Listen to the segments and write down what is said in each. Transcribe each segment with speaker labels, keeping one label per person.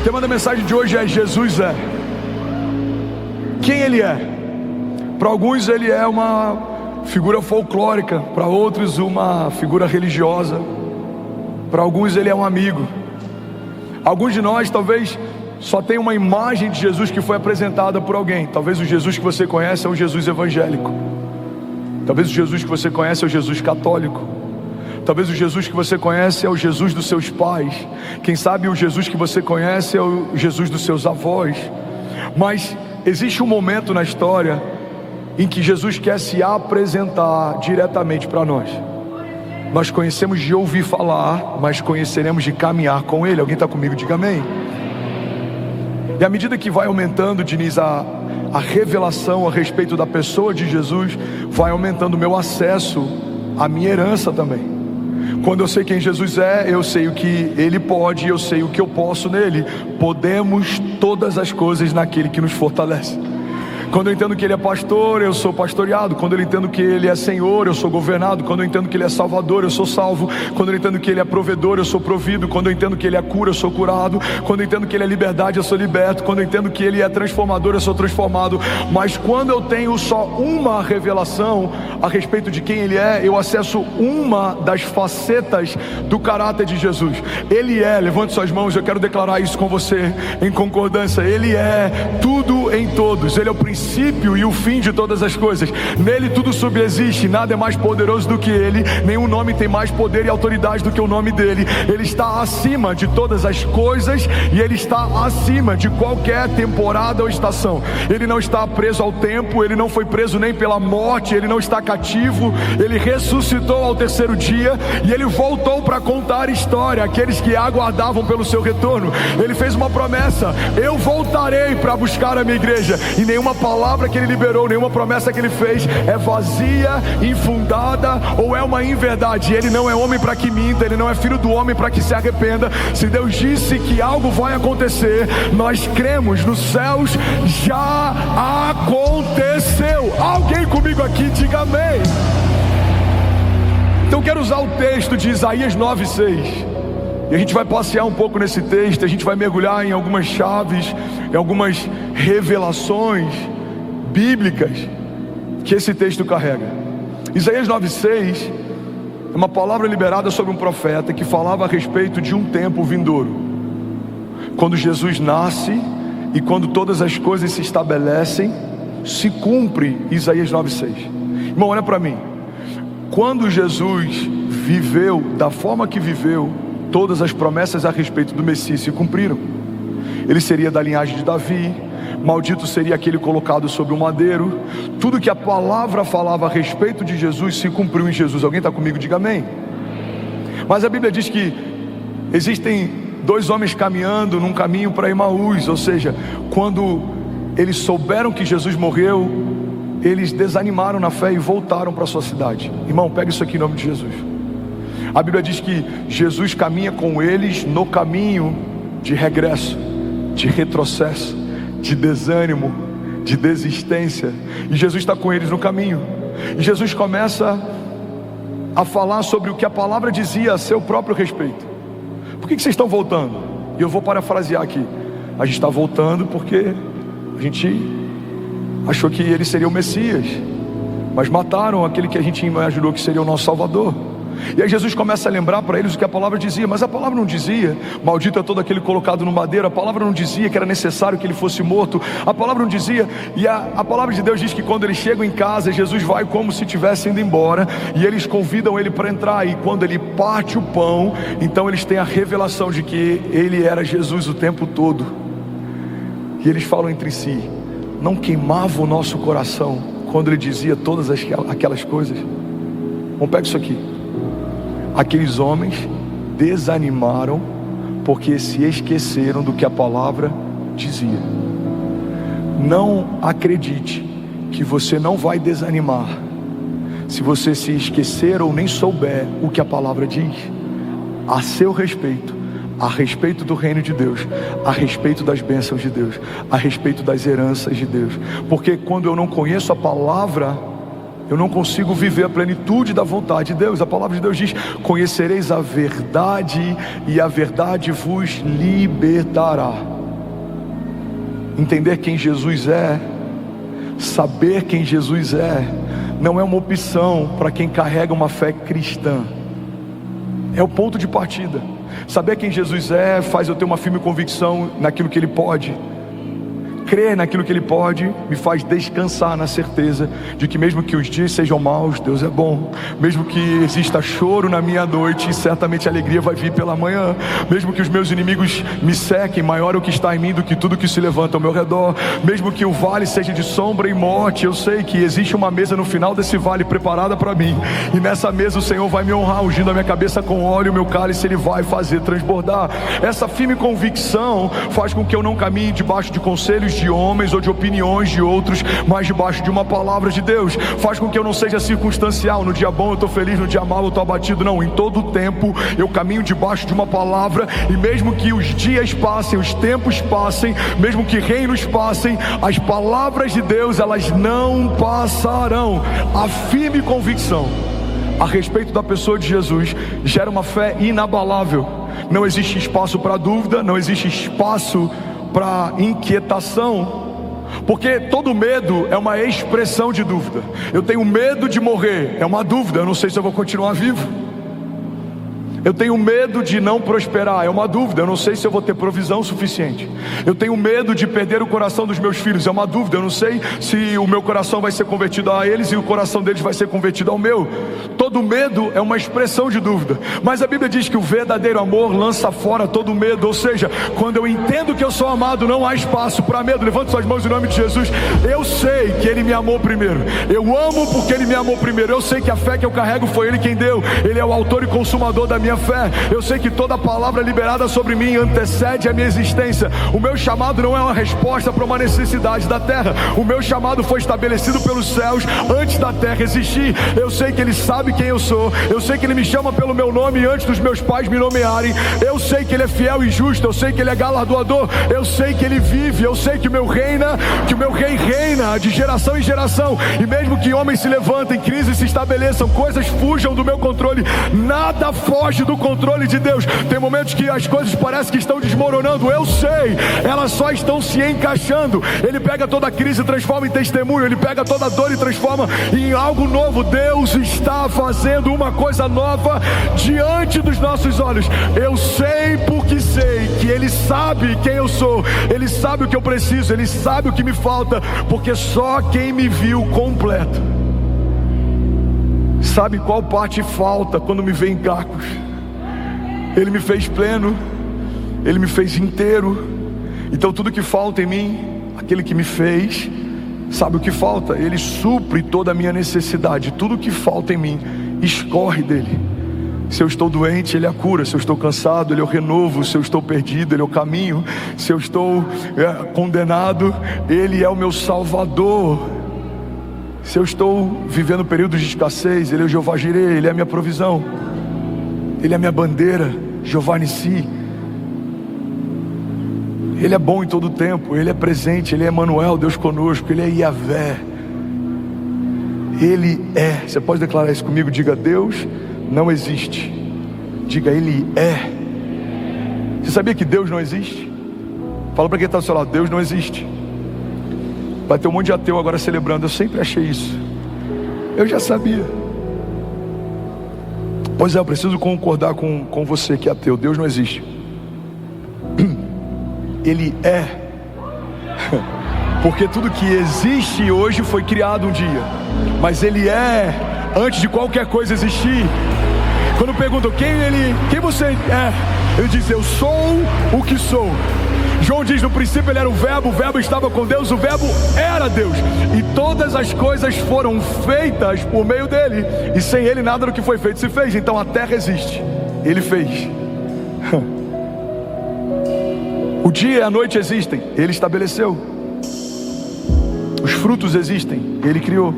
Speaker 1: O tema da mensagem de hoje é: Jesus é. Quem Ele é? Para alguns Ele é uma figura folclórica, para outros uma figura religiosa, para alguns Ele é um amigo. Alguns de nós talvez só tenham uma imagem de Jesus que foi apresentada por alguém. Talvez o Jesus que você conhece é o Jesus evangélico, talvez o Jesus que você conhece é o Jesus católico, talvez o Jesus que você conhece é o Jesus dos seus pais, quem sabe o Jesus que você conhece é o Jesus dos seus avós. Mas existe um momento na história em que Jesus quer se apresentar diretamente para nós. Nós conhecemos de ouvir falar, mas conheceremos de caminhar com Ele. Alguém está comigo? Diga amém. E à medida que vai aumentando, Diniz, a revelação a respeito da pessoa de Jesus, vai aumentando o meu acesso à minha herança também. Quando eu sei quem Jesus é, eu sei o que Ele pode, eu sei o que eu posso nele. Podemos todas as coisas naquele que nos fortalece. Quando eu entendo que Ele é pastor, eu sou pastoreado. Quando eu entendo que Ele é Senhor, eu sou governado. Quando eu entendo que Ele é Salvador, eu sou salvo. Quando eu entendo que Ele é provedor, eu sou provido. Quando eu entendo que Ele é cura, eu sou curado. Quando eu entendo que Ele é liberdade, eu sou liberto. Quando eu entendo que Ele é transformador, eu sou transformado. Mas quando eu tenho só uma revelação a respeito de quem Ele é, eu acesso uma das facetas do caráter de Jesus. Ele é, levante suas mãos, eu quero declarar isso com você em concordância. Ele é tudo em todos. Ele é o princípio e o fim de todas as coisas. Nele tudo subsiste, nada é mais poderoso do que Ele. Nenhum nome tem mais poder e autoridade do que o nome dEle. Ele está acima de todas as coisas e Ele está acima de qualquer temporada ou estação. Ele não está preso ao tempo, Ele não foi preso nem pela morte, Ele não está cativo. Ele ressuscitou ao terceiro dia e Ele voltou para contar história àqueles que aguardavam pelo seu retorno. Ele fez uma promessa: eu voltarei para buscar a minha igreja. E nenhuma palavra que Ele liberou, nenhuma promessa que Ele fez é vazia, infundada ou é uma inverdade. Ele não é homem para que minta, Ele não é filho do homem para que se arrependa. Se Deus disse que algo vai acontecer, nós cremos. Nos céus já aconteceu. Alguém comigo aqui, diga amém. Então quero usar o texto de Isaías 9:6. E a gente vai passear um pouco nesse texto, a gente vai mergulhar em algumas chaves, em algumas revelações bíblicas que esse texto carrega. Isaías 9:6 é uma palavra liberada sobre um profeta que falava a respeito de um tempo vindouro, quando Jesus nasce e quando todas as coisas se estabelecem, se cumpre Isaías 9:6. Irmão, olha para mim. Quando Jesus viveu da forma que viveu, todas as promessas a respeito do Messias se cumpriram. Ele seria da linhagem de Davi, maldito seria aquele colocado sobre o madeiro. Tudo que a palavra falava a respeito de Jesus se cumpriu em Jesus. Alguém está comigo? Diga amém. Mas a Bíblia diz que existem dois homens caminhando num caminho para Emaús, ou seja, quando eles souberam que Jesus morreu, eles desanimaram na fé e voltaram para a sua cidade. Irmão, pega isso aqui em nome de Jesus. A Bíblia diz que Jesus caminha com eles no caminho de regresso, de retrocesso, de desânimo, de desistência. E Jesus está com eles no caminho. E Jesus começa a falar sobre o que a palavra dizia a seu próprio respeito. Por que vocês estão voltando? E eu vou parafrasear aqui. A gente está voltando porque a gente achou que ele seria o Messias, mas mataram aquele que a gente imaginou que seria o nosso Salvador. E aí Jesus começa a lembrar para eles o que a palavra dizia. Mas a palavra não dizia: maldito é todo aquele colocado no madeiro. A palavra não dizia que era necessário que ele fosse morto. A palavra não dizia. E a palavra de Deus diz que quando eles chegam em casa, Jesus vai como se estivesse indo embora, e eles convidam ele para entrar. E quando ele parte o pão, então eles têm a revelação de que ele era Jesus o tempo todo. E eles falam entre si: não queimava o nosso coração quando ele dizia todas aquelas coisas? Vamos pegar isso aqui. Aqueles homens desanimaram porque se esqueceram do que a palavra dizia. Não acredite que você não vai desanimar se você se esquecer ou nem souber o que a palavra diz a seu respeito, a respeito do reino de Deus, a respeito das bênçãos de Deus, a respeito das heranças de Deus. Porque quando eu não conheço a palavra, eu não consigo viver a plenitude da vontade de Deus. A palavra de Deus diz: conhecereis a verdade e a verdade vos libertará. Entender quem Jesus é, saber quem Jesus é, não é uma opção para quem carrega uma fé cristã. É o ponto de partida. Saber quem Jesus é faz eu ter uma firme convicção naquilo que Ele pode. Crer naquilo que Ele pode me faz descansar na certeza de que mesmo que os dias sejam maus, Deus é bom. Mesmo que exista choro na minha noite, certamente a alegria vai vir pela manhã. Mesmo que os meus inimigos me sequem, maior é o que está em mim do que tudo que se levanta ao meu redor. Mesmo que o vale seja de sombra e morte, eu sei que existe uma mesa no final desse vale preparada para mim. E nessa mesa o Senhor vai me honrar, ungindo a minha cabeça com óleo, o meu cálice Ele vai fazer transbordar. Essa firme convicção faz com que eu não caminhe debaixo de conselhos de homens ou de opiniões de outros, mas debaixo de uma palavra de Deus. Faz com que eu não seja circunstancial. No dia bom eu estou feliz, no dia mau eu estou abatido. Não, em todo o tempo eu caminho debaixo de uma palavra. E mesmo que os dias passem, os tempos passem, mesmo que reinos passem, as palavras de Deus, elas não passarão. A firme convicção a respeito da pessoa de Jesus gera uma fé inabalável. Não existe espaço para dúvida, não existe espaço para inquietação, porque todo medo é uma expressão de dúvida. Eu tenho medo de morrer, é uma dúvida, eu não sei se eu vou continuar vivo. Eu tenho medo de não prosperar, é uma dúvida, eu não sei se eu vou ter provisão suficiente. Eu tenho medo de perder o coração dos meus filhos, é uma dúvida, eu não sei se o meu coração vai ser convertido a eles e o coração deles vai ser convertido ao meu. Todo medo é uma expressão de dúvida, mas a Bíblia diz que o verdadeiro amor lança fora todo medo. Ou seja, quando eu entendo que eu sou amado, não há espaço para medo. Levante suas mãos em nome de Jesus. Eu sei que Ele me amou primeiro, eu amo porque Ele me amou primeiro. Eu sei que a fé que eu carrego foi Ele quem deu, Ele é o autor e consumador da minha fé. Eu sei que toda palavra liberada sobre mim antecede a minha existência. O meu chamado não é uma resposta para uma necessidade da terra. O meu chamado foi estabelecido pelos céus antes da terra existir. Eu sei que Ele sabe quem eu sou. Eu sei que Ele me chama pelo meu nome antes dos meus pais me nomearem. Eu sei que Ele é fiel e justo. Eu sei que Ele é galardoador. Eu sei que Ele vive. Eu sei que o meu rei reina de geração em geração. E mesmo que homens se levantem, crises se estabeleçam, coisas fujam do meu controle, nada foge do controle de Deus. Tem momentos que as coisas parecem que estão desmoronando, eu sei, elas só estão se encaixando. Ele pega toda a crise e transforma em testemunho. Ele pega toda a dor e transforma em algo novo. Deus está fazendo uma coisa nova diante dos nossos olhos. Eu sei porque sei que Ele sabe quem eu sou, Ele sabe o que eu preciso, Ele sabe o que me falta, porque só quem me viu completo sabe qual parte falta quando me vê em cacos. Ele me fez pleno, Ele me fez inteiro. Então tudo que falta em mim, aquele que me fez sabe o que falta. Ele supre toda a minha necessidade. Tudo que falta em mim escorre dele. Se eu estou doente, Ele é a cura. Se eu estou cansado, Ele é o renovo. Se eu estou perdido, Ele é o caminho. Se eu estou condenado, Ele é o meu salvador. Se eu estou vivendo períodos de escassez, Ele é o Jeová Jireh, Ele é a minha provisão, Ele é a minha bandeira, Jeová Nissi. Ele é bom em todo o tempo, Ele é presente, Ele é Emanuel, Deus conosco, Ele é Yahvé. Ele é. Você pode declarar isso comigo? Diga: Deus não existe. Diga: Ele é. Você sabia que Deus não existe? Fala para quem está ao seu lado: Deus não existe. Vai ter um monte de ateu agora celebrando. Eu sempre achei isso. Eu já sabia. Pois é, eu preciso concordar com você que é ateu. Deus não existe. Ele é. Porque tudo que existe hoje foi criado um dia, mas Ele é antes de qualquer coisa existir. Quando perguntam quem você é, Ele diz: eu sou o que sou. João diz: no princípio Ele era o Verbo estava com Deus, o Verbo era Deus, e todas as coisas foram feitas por meio dele, e sem Ele nada do que foi feito se fez. Então a terra existe, Ele fez. O dia e a noite existem, Ele estabeleceu. Os frutos existem, Ele criou.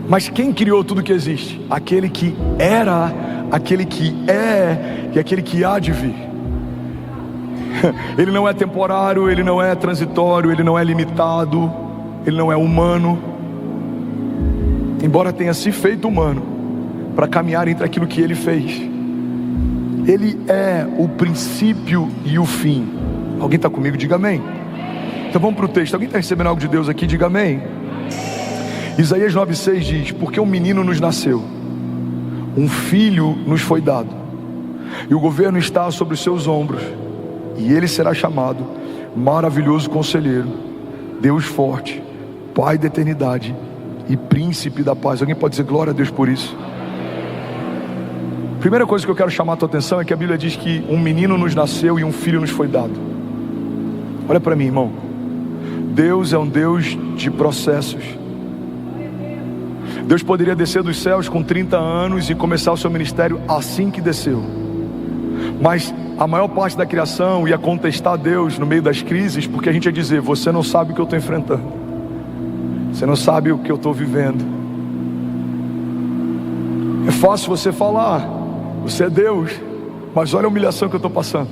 Speaker 1: Mas quem criou tudo que existe? Aquele que era, aquele que é e aquele que há de vir. Ele não é temporário, Ele não é transitório, Ele não é limitado, Ele não é humano. embora tenha se feito humano, para caminhar entre aquilo que Ele fez. Ele é o princípio e o fim. Alguém está comigo? Diga amém. Então vamos para o texto. Alguém está recebendo algo de Deus aqui? Diga amém. Isaías 9,6 diz: porque um menino nos nasceu, um filho nos foi dado, e o governo está sobre os seus ombros, e ele será chamado Maravilhoso Conselheiro, Deus Forte, Pai da Eternidade e Príncipe da Paz. Alguém pode dizer glória a Deus por isso? Primeira coisa que eu quero chamar a tua atenção é que a Bíblia diz que um menino nos nasceu e um filho nos foi dado. Olha para mim, irmão. Deus é um Deus de processos. Deus poderia descer dos céus com 30 anos e começar o seu ministério assim que desceu. Mas a maior parte da criação ia contestar Deus no meio das crises, porque a gente ia dizer: você não sabe o que eu estou enfrentando, você não sabe o que eu estou vivendo. É fácil você falar, você é Deus, mas olha a humilhação que eu estou passando,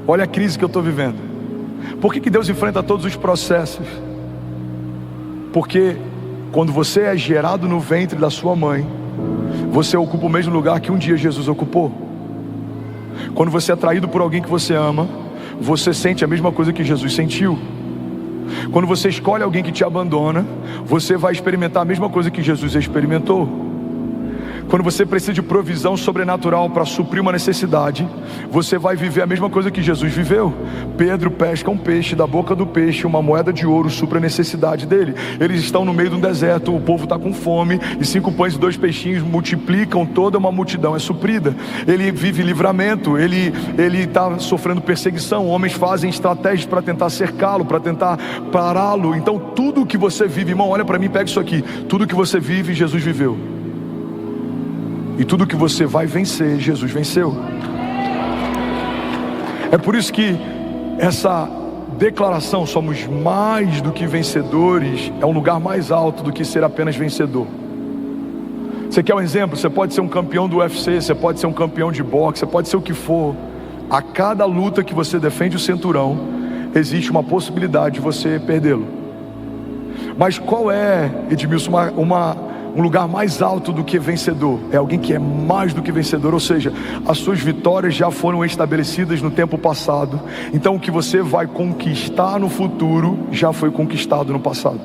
Speaker 1: olha a crise que eu estou vivendo. Por que Deus enfrenta todos os processos? Porque quando você é gerado no ventre da sua mãe, você ocupa o mesmo lugar que um dia Jesus ocupou. Quando você é traído por alguém que você ama, você sente a mesma coisa que Jesus sentiu. Quando você escolhe alguém que te abandona, você vai experimentar a mesma coisa que Jesus experimentou. Quando você precisa de provisão sobrenatural para suprir uma necessidade, você vai viver a mesma coisa que Jesus viveu. Pedro pesca um peixe, da boca do peixe uma moeda de ouro supra a necessidade dele. Eles estão no meio de um deserto, o povo está com fome, e 5 pães e 2 peixinhos multiplicam, toda uma multidão é suprida. Ele vive livramento, ele está sofrendo perseguição, homens fazem estratégias para tentar cercá-lo, para tentar pará-lo. Então tudo que você vive, irmão, olha para mim, pega isso aqui, tudo que você vive, Jesus viveu. E tudo que você vai vencer, Jesus venceu. É por isso que essa declaração, somos mais do que vencedores, é um lugar mais alto do que ser apenas vencedor. Você quer um exemplo? Você pode ser um campeão do UFC, você pode ser um campeão de boxe, você pode ser o que for. A cada luta que você defende o cinturão, existe uma possibilidade de você perdê-lo. Mas qual é, Edmilson, um lugar mais alto do que vencedor? É alguém que é mais do que vencedor, ou seja, as suas vitórias já foram estabelecidas no tempo passado. Então o que você vai conquistar no futuro já foi conquistado no passado.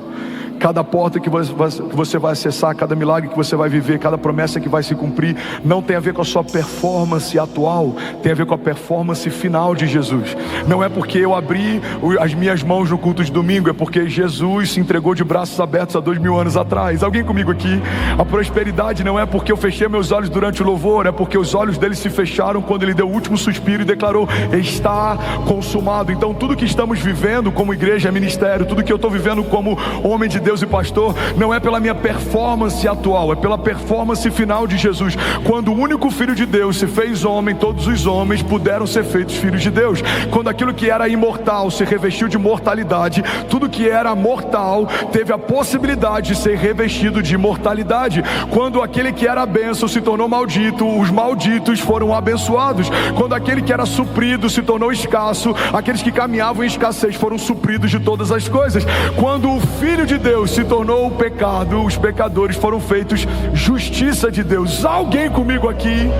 Speaker 1: Cada porta que você vai acessar, cada milagre que você vai viver, cada promessa que vai se cumprir, não tem a ver com a sua performance atual, tem a ver com a performance final de Jesus. Não é porque eu abri as minhas mãos no culto de domingo, é porque Jesus se entregou de braços abertos há 2000 anos atrás. Alguém comigo aqui? A prosperidade não é porque eu fechei meus olhos durante o louvor, é porque os olhos dele se fecharam quando ele deu o último suspiro e declarou: está consumado. Então tudo que estamos vivendo como igreja, ministério, tudo que eu estou vivendo como homem de Deus e pastor, não é pela minha performance atual, é pela performance final de Jesus. Quando o único Filho de Deus se fez homem, todos os homens puderam ser feitos filhos de Deus. Quando aquilo que era imortal se revestiu de mortalidade, tudo que era mortal teve a possibilidade de ser revestido de imortalidade. Quando aquele que era bênção se tornou maldito, os malditos foram abençoados. Quando aquele que era suprido se tornou escasso, aqueles que caminhavam em escassez foram supridos de todas as coisas. Quando o Filho de Deus se tornou o pecado, os pecadores foram feitos justiça de Deus. Alguém comigo aqui?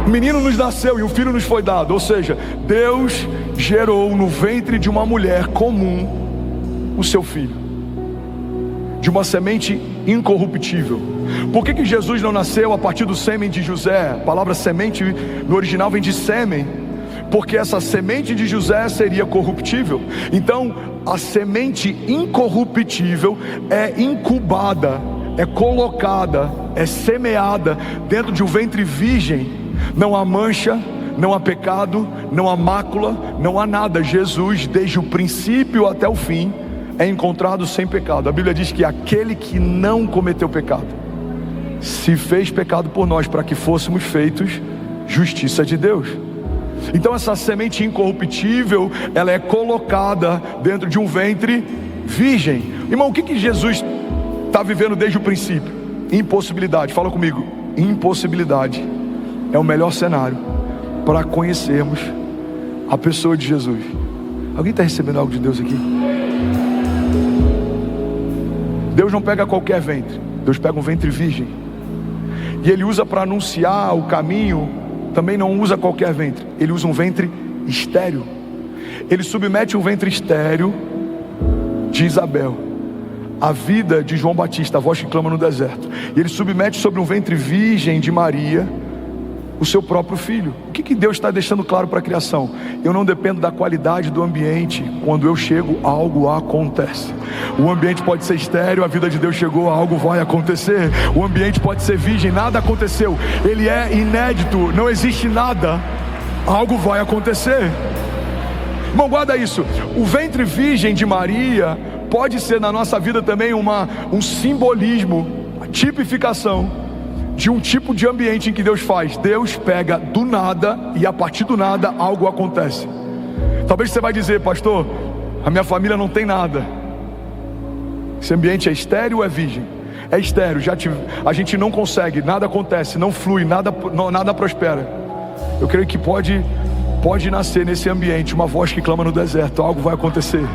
Speaker 1: O menino nos nasceu e o filho nos foi dado, ou seja, Deus gerou no ventre de uma mulher comum o seu filho, de uma semente incorruptível. Por que Jesus não nasceu a partir do sêmen de José? A palavra semente no original vem de sêmen, porque essa semente de José seria corruptível. Então a semente incorruptível é incubada, é colocada, é semeada dentro de um ventre virgem. Não há mancha, não há pecado, não há mácula, não há nada. Jesus, desde o princípio até o fim, é encontrado sem pecado. A Bíblia diz que aquele que não cometeu pecado se fez pecado por nós, para que fôssemos feitos justiça de Deus. Então essa semente incorruptível, ela é colocada dentro de um ventre virgem. Irmão, o que Jesus está vivendo desde o princípio? Impossibilidade. Fala comigo. Impossibilidade é o melhor cenário para conhecermos a pessoa de Jesus. Alguém está recebendo algo de Deus aqui? Deus não pega qualquer ventre, Deus pega um ventre virgem. E Ele usa para anunciar o caminho, também não usa qualquer ventre, Ele usa um ventre estéril. Ele submete um ventre estéril de Isabel a vida de João Batista, a voz que clama no deserto. E Ele submete sobre um ventre virgem de Maria o seu próprio filho. O que Deus está deixando claro para a criação? Eu não dependo da qualidade do ambiente. Quando eu chego, algo acontece. O ambiente pode ser estéril, a vida de Deus chegou, algo vai acontecer. O ambiente pode ser virgem, nada aconteceu. Ele é inédito, não existe nada, algo vai acontecer. Irmão, guarda isso. O ventre virgem de Maria pode ser na nossa vida também um simbolismo, uma tipificação de um tipo de ambiente em que Deus faz. Deus pega do nada e a partir do nada algo acontece. Talvez você vai dizer: pastor, a minha família não tem nada. Esse ambiente é estéril ou é virgem? É estéril, a gente não consegue, nada acontece, não flui, nada prospera. Eu creio que pode nascer nesse ambiente uma voz que clama no deserto: algo vai acontecer.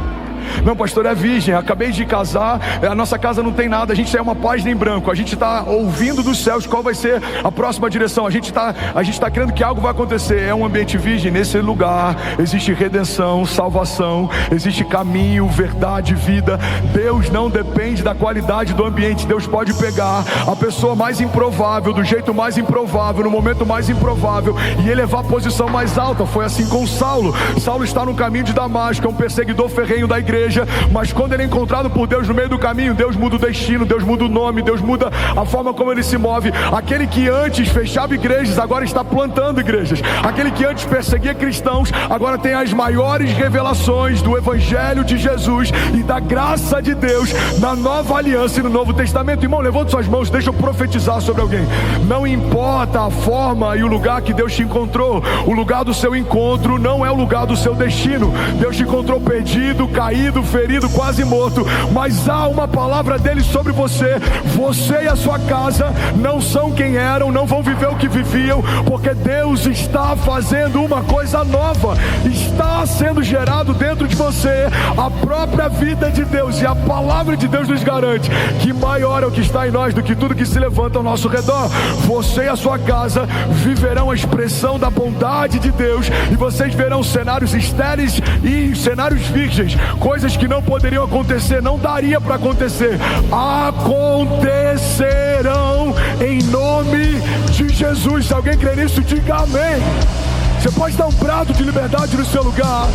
Speaker 1: Não, pastor, é virgem, acabei de casar, a nossa casa não tem nada, a gente é uma página em branco, a gente está ouvindo dos céus qual vai ser a próxima direção, a gente está crendo que algo vai acontecer. É um ambiente virgem. Nesse lugar existe redenção, salvação, existe caminho, verdade, vida. Deus não depende da qualidade do ambiente. Deus pode pegar a pessoa mais improvável, do jeito mais improvável, no momento mais improvável, e elevar a posição mais alta. Foi assim com Saulo. Saulo está no caminho de Damasco, é um perseguidor ferrenho da igreja, mas quando ele é encontrado por Deus no meio do caminho, Deus muda o destino, Deus muda o nome, Deus muda a forma como ele se move. Aquele que antes fechava igrejas, agora está plantando igrejas. Aquele que antes perseguia cristãos, agora tem as maiores revelações do Evangelho de Jesus e da graça de Deus na nova aliança e no Novo Testamento. Irmão, levante suas mãos, deixa eu profetizar sobre alguém. Não importa a forma e o lugar que Deus te encontrou, o lugar do seu encontro não é o lugar do seu destino. Deus te encontrou perdido, caído, ferido, quase morto, mas há uma palavra dele sobre você. Você e a sua casa não são quem eram, não vão viver o que viviam, porque Deus está fazendo uma coisa nova. Está sendo gerado dentro de você a própria vida de Deus, e a palavra de Deus nos garante que maior é o que está em nós do que tudo que se levanta ao nosso redor. Você e a sua casa viverão a expressão da bondade de Deus, e vocês verão cenários estéreis e cenários virgens, coisas que não poderiam acontecer, não daria para acontecer, acontecerão em nome de Jesus. Se alguém crê nisso, diga amém. Você pode dar um brado de liberdade no seu lugar.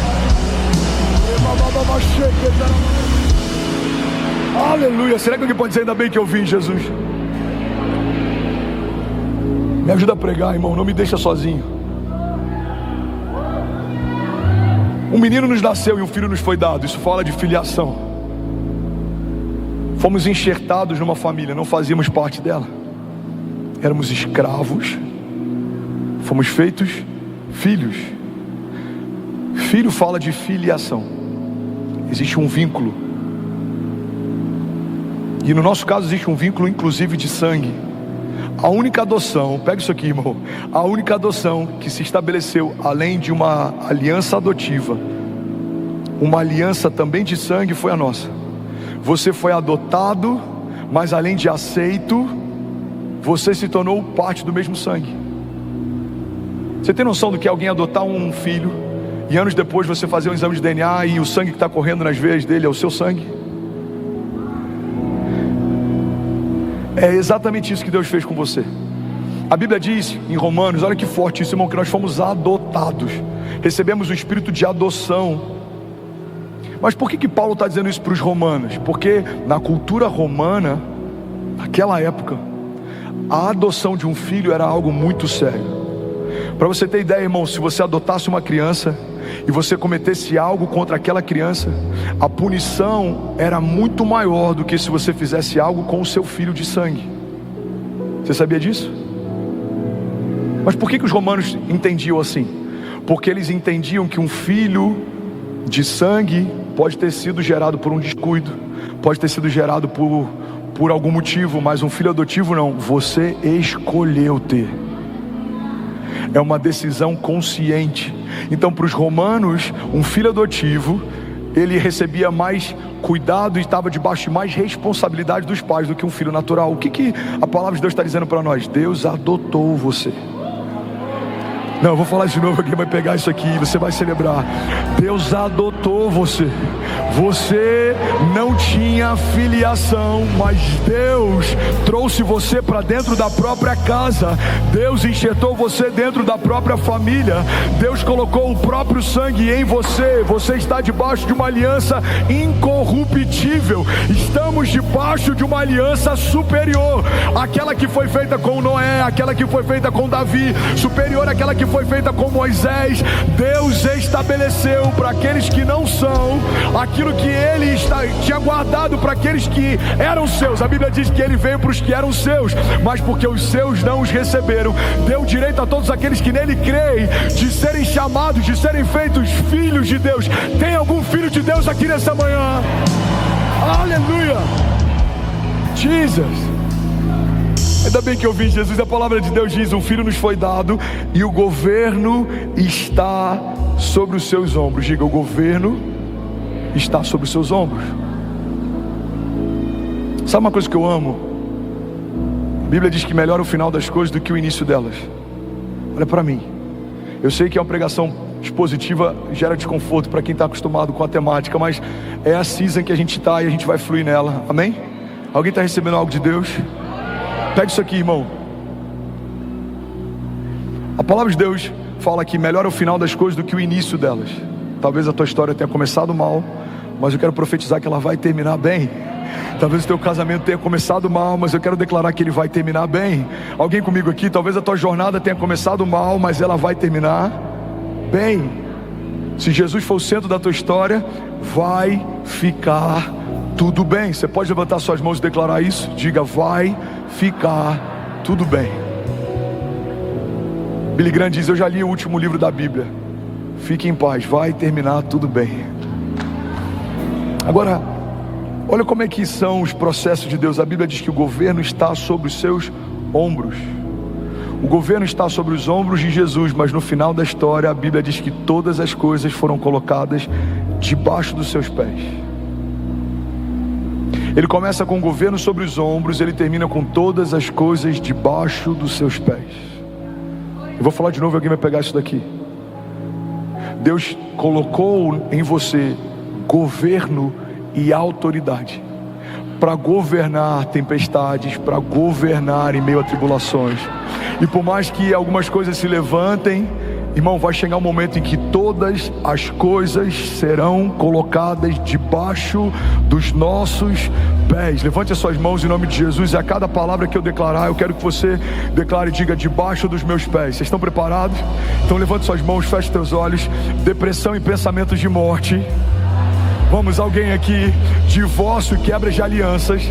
Speaker 1: Aleluia. Será que alguém pode dizer ainda bem que eu vim, Jesus? Me ajuda a pregar, irmão, não me deixa sozinho. Um menino nos nasceu e um filho nos foi dado. Isso fala de filiação. Fomos enxertados numa família, não fazíamos parte dela, éramos escravos, fomos feitos filhos. Filho fala de filiação. Existe um vínculo, e no nosso caso existe um vínculo inclusive de sangue. A única adoção, pega isso aqui, irmão, a única adoção que se estabeleceu, além de uma aliança adotiva, uma aliança também de sangue, foi a nossa. Você foi adotado, mas além de aceito, você se tornou parte do mesmo sangue. Você tem noção do que é alguém adotar um filho e anos depois você fazer um exame de DNA e o sangue que está correndo nas veias dele é o seu sangue? É exatamente isso que Deus fez com você. A Bíblia diz em Romanos, olha que forte isso, irmão, que nós fomos adotados, recebemos o espírito de adoção. Mas por que Paulo está dizendo isso para os romanos? Porque na cultura romana, naquela época, a adoção de um filho era algo muito sério. Para você ter ideia, irmão, se você adotasse uma criança e você cometesse algo contra aquela criança, a punição era muito maior do que se você fizesse algo com o seu filho de sangue. Você sabia disso? Mas por que os romanos entendiam assim? Porque eles entendiam que um filho de sangue pode ter sido gerado por um descuido, pode ter sido gerado por algum motivo, mas um filho adotivo não, você escolheu ter. É uma decisão consciente. Então para os romanos, um filho adotivo ele recebia mais cuidado e estava debaixo de mais responsabilidade dos pais do que um filho natural. O que a palavra de Deus está dizendo para nós? Deus adotou você. Não, eu vou falar de novo, alguém vai pegar isso aqui, você vai celebrar. Deus adotou você. Você não tinha filiação, mas Deus trouxe você para dentro da própria casa. Deus enxertou você dentro da própria família. Deus colocou o próprio sangue em você. Você está debaixo de uma aliança incorruptível. Estamos debaixo de uma aliança superior, aquela que foi feita com Noé, aquela que foi feita com Davi, superior àquela que foi feita com Moisés. Deus estabeleceu para aqueles que não são aquilo que Ele tinha guardado para aqueles que eram seus. A Bíblia diz que Ele veio para os que eram seus, mas porque os seus não os receberam, deu direito a todos aqueles que nele creem de serem chamados, de serem feitos filhos de Deus. Tem algum filho de Deus aqui nessa manhã? Aleluia! Jesus! Ainda bem que eu vi Jesus. A palavra de Deus diz: um filho nos foi dado e o governo está sobre os seus ombros. Diga: o governo está sobre os seus ombros. Sabe uma coisa que eu amo? A Bíblia diz que melhor o final das coisas do que o início delas. Olha para mim. Eu sei que é uma pregação expositiva, gera desconforto para quem está acostumado com a temática, mas é a season que a gente está e a gente vai fluir nela. Amém? Alguém está recebendo algo de Deus? Pega isso aqui, irmão. A palavra de Deus fala que melhor é o final das coisas do que o início delas. Talvez a tua história tenha começado mal, mas eu quero profetizar que ela vai terminar bem. Talvez o teu casamento tenha começado mal, mas eu quero declarar que ele vai terminar bem. Alguém comigo aqui? Talvez a tua jornada tenha começado mal, mas ela vai terminar bem. Se Jesus for o centro da tua história, vai ficar tudo bem. Você pode levantar suas mãos e declarar isso? Diga: vai ficar tudo bem. Billy Graham diz: eu já li o último livro da Bíblia. Fique em paz, vai terminar tudo bem. Agora, olha como é que são os processos de Deus. A Bíblia diz que o governo está sobre os seus ombros. O governo está sobre os ombros de Jesus, mas no final da história a Bíblia diz que todas as coisas foram colocadas debaixo dos seus pés. Ele começa com o governo sobre os ombros, ele termina com todas as coisas debaixo dos seus pés. Eu vou falar de novo e alguém vai pegar isso daqui. Deus colocou em você governo e autoridade para governar tempestades, para governar em meio a tribulações. E por mais que algumas coisas se levantem, irmão, vai chegar um momento em que todas as coisas serão colocadas debaixo dos nossos pés. Levante as suas mãos em nome de Jesus, e a cada palavra que eu declarar, eu quero que você declare e diga: debaixo dos meus pés. Vocês estão preparados? Então levante suas mãos, feche teus olhos. Depressão e pensamentos de morte. Vamos, alguém aqui? Divórcio e quebra de alianças.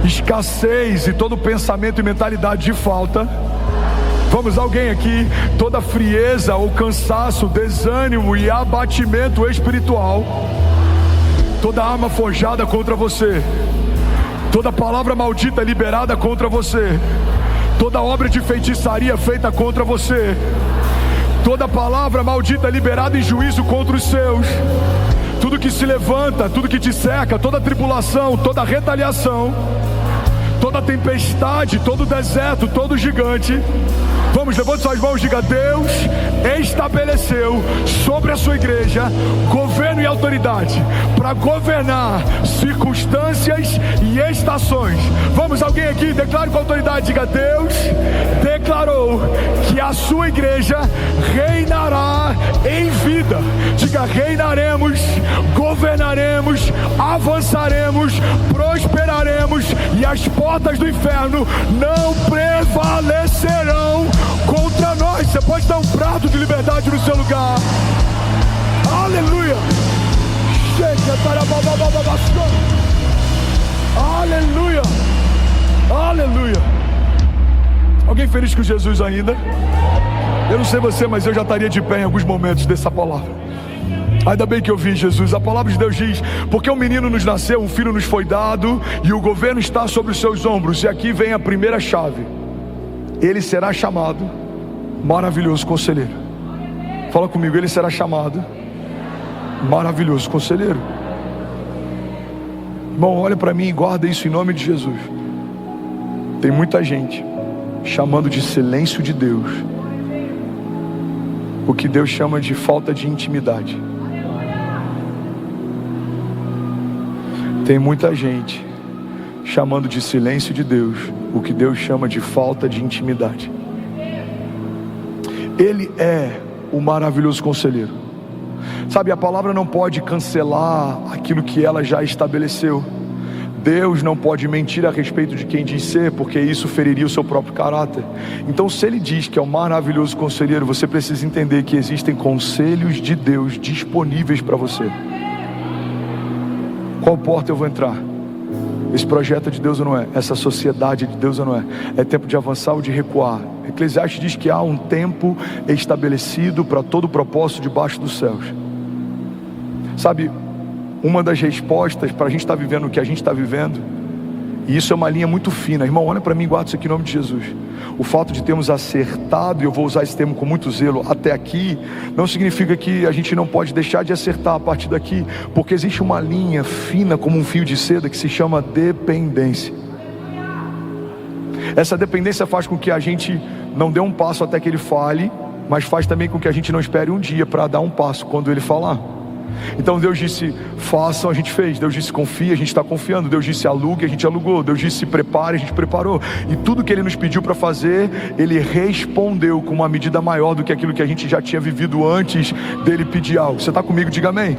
Speaker 1: Escassez e todo pensamento e mentalidade de falta. Vamos, alguém aqui? Toda frieza ou cansaço, desânimo e abatimento espiritual. Toda arma forjada contra você, toda palavra maldita liberada contra você, toda obra de feitiçaria feita contra você, toda palavra maldita liberada em juízo contra os seus, tudo que se levanta, tudo que te cerca, toda tribulação, toda retaliação, toda tempestade, todo deserto, todo gigante. Vamos, levante suas mãos, diga: Deus estabeleceu sobre a sua igreja governo e autoridade para governar circunstâncias e estações. Vamos, alguém aqui? Declare com autoridade, diga: Deus declarou que a sua igreja reinará em vida. Diga: reinaremos, governaremos, avançaremos, prosperaremos, e as portas do inferno não prevalecerão contra nós. Você pode dar um prato de liberdade no seu lugar. Aleluia. Aleluia. Aleluia. Alguém feliz com Jesus ainda? Eu não sei você, mas eu já estaria de pé em alguns momentos dessa palavra. Ainda bem que eu vi Jesus. A palavra de Deus diz: porque um menino nos nasceu, um filho nos foi dado, e o governo está sobre os seus ombros. E aqui vem a primeira chave: ele será chamado Maravilhoso Conselheiro. Fala comigo: ele será chamado maravilhoso conselheiro. Irmão, olha para mim e guarda isso em nome de Jesus. Tem muita gente chamando de silêncio de Deus o que Deus chama de falta de intimidade. Tem muita gente chamando de silêncio de Deus o que Deus chama de falta de intimidade. Ele é o maravilhoso conselheiro. Sabe, a palavra não pode cancelar aquilo que ela já estabeleceu. Deus não pode mentir a respeito de quem diz ser, porque isso feriria o seu próprio caráter. Então, se Ele diz que é o maravilhoso conselheiro, você precisa entender que existem conselhos de Deus disponíveis para você. Qual porta eu vou entrar? Esse projeto é de Deus ou não é? Essa sociedade é de Deus ou não é? É tempo de avançar ou de recuar? Eclesiastes diz que há um tempo estabelecido para todo propósito debaixo dos céus. Sabe, uma das respostas para a gente estar vivendo o que a gente está vivendo, e isso é uma linha muito fina, irmão, olha para mim e guarda isso aqui em nome de Jesus. O fato de termos acertado, e eu vou usar esse termo com muito zelo, até aqui, não significa que a gente não pode deixar de acertar a partir daqui, porque existe uma linha fina como um fio de seda que se chama dependência. Essa dependência faz com que a gente não dê um passo até que Ele fale, mas faz também com que a gente não espere um dia para dar um passo quando Ele falar. Então Deus disse façam, a gente fez. Deus disse confia, a gente está confiando. Deus disse alugue, a gente alugou. Deus disse prepare, a gente preparou. E tudo que Ele nos pediu para fazer, Ele respondeu com uma medida maior do que aquilo que a gente já tinha vivido antes dEle pedir algo. Você está comigo? Diga amém.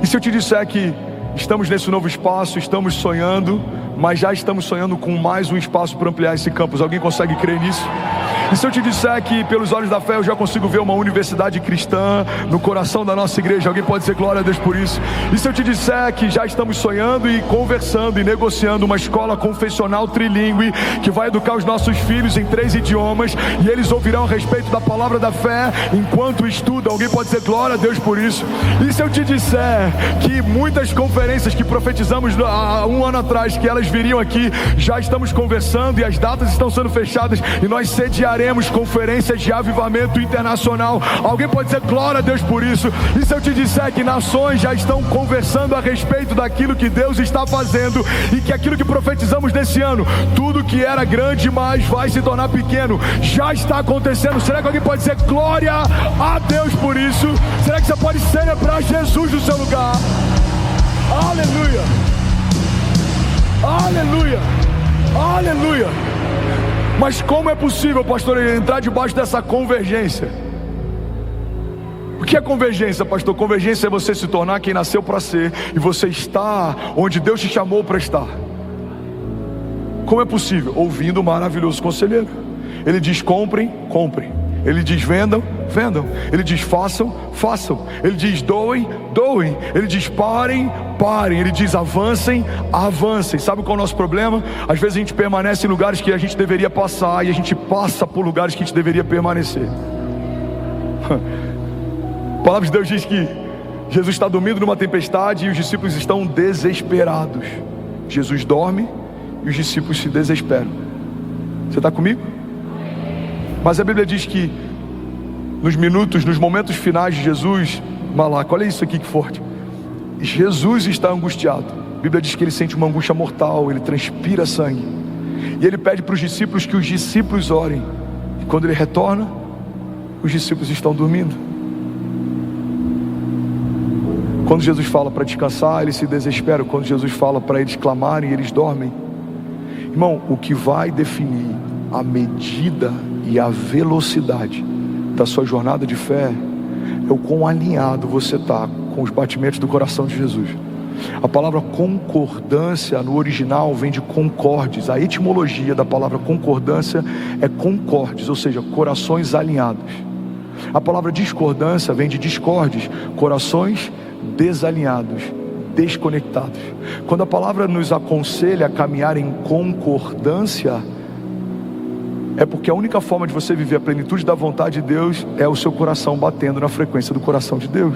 Speaker 1: E se eu te disser que estamos nesse novo espaço, estamos sonhando, mas já estamos sonhando com mais um espaço para ampliar esse campus? Alguém consegue crer nisso? E se eu te disser que pelos olhos da fé eu já consigo ver uma universidade cristã no coração da nossa igreja? Alguém pode dizer glória a Deus por isso? E se eu te disser que já estamos sonhando e conversando e negociando uma escola confessional trilingüe que vai educar os nossos filhos em 3 idiomas e eles ouvirão a respeito da palavra da fé enquanto estudam? Alguém pode dizer glória a Deus por isso? E se eu te disser que muitas conferências que profetizamos há um ano atrás que elas viriam aqui, já estamos conversando e as datas estão sendo fechadas e nós sediaremos conferências de avivamento internacional? Alguém pode dizer glória a Deus por isso? E se eu te disser que nações já estão conversando a respeito daquilo que Deus está fazendo e que aquilo que profetizamos nesse ano, tudo que era grande mais vai se tornar pequeno, já está acontecendo? Será que alguém pode dizer glória a Deus por isso? Será que você pode celebrar Jesus no seu lugar? Aleluia, aleluia, aleluia. Mas como é possível, pastor, entrar debaixo dessa convergência? O que é convergência, pastor? Convergência é você se tornar quem nasceu para ser e você está onde Deus te chamou para estar. Como é possível? Ouvindo o maravilhoso conselheiro. Ele diz comprem, comprem. Ele diz vendam, vendam. Ele diz façam, façam. Ele diz doem, doem. Ele diz parem, parem. Ele diz avancem, avancem. Sabe qual é o nosso problema? Às vezes a gente permanece em lugares que a gente deveria passar e a gente passa por lugares que a gente deveria permanecer. A palavra de Deus diz que Jesus está dormindo numa tempestade e os discípulos estão desesperados. Jesus dorme e os discípulos se desesperam. Você está comigo? Mas a Bíblia diz que nos momentos finais de Jesus, Malaco, olha isso aqui que forte. Jesus está angustiado. A Bíblia diz que ele sente uma angústia mortal, ele transpira sangue. E ele pede para os discípulos que os discípulos orem. E quando ele retorna, os discípulos estão dormindo. Quando Jesus fala para descansar, eles se desesperam. Quando Jesus fala para eles clamarem, eles dormem. Irmão, o que vai definir a medida e a velocidade da sua jornada de fé é o quão alinhado você está com os batimentos do coração de Jesus. A palavra concordância no original vem de concordes. A etimologia da palavra concordância é concordes, ou seja, corações alinhados. A palavra discordância vem de discordes, corações desalinhados, desconectados. Quando a palavra nos aconselha a caminhar em concordância, é porque a única forma de você viver a plenitude da vontade de Deus é o seu coração batendo na frequência do coração de Deus.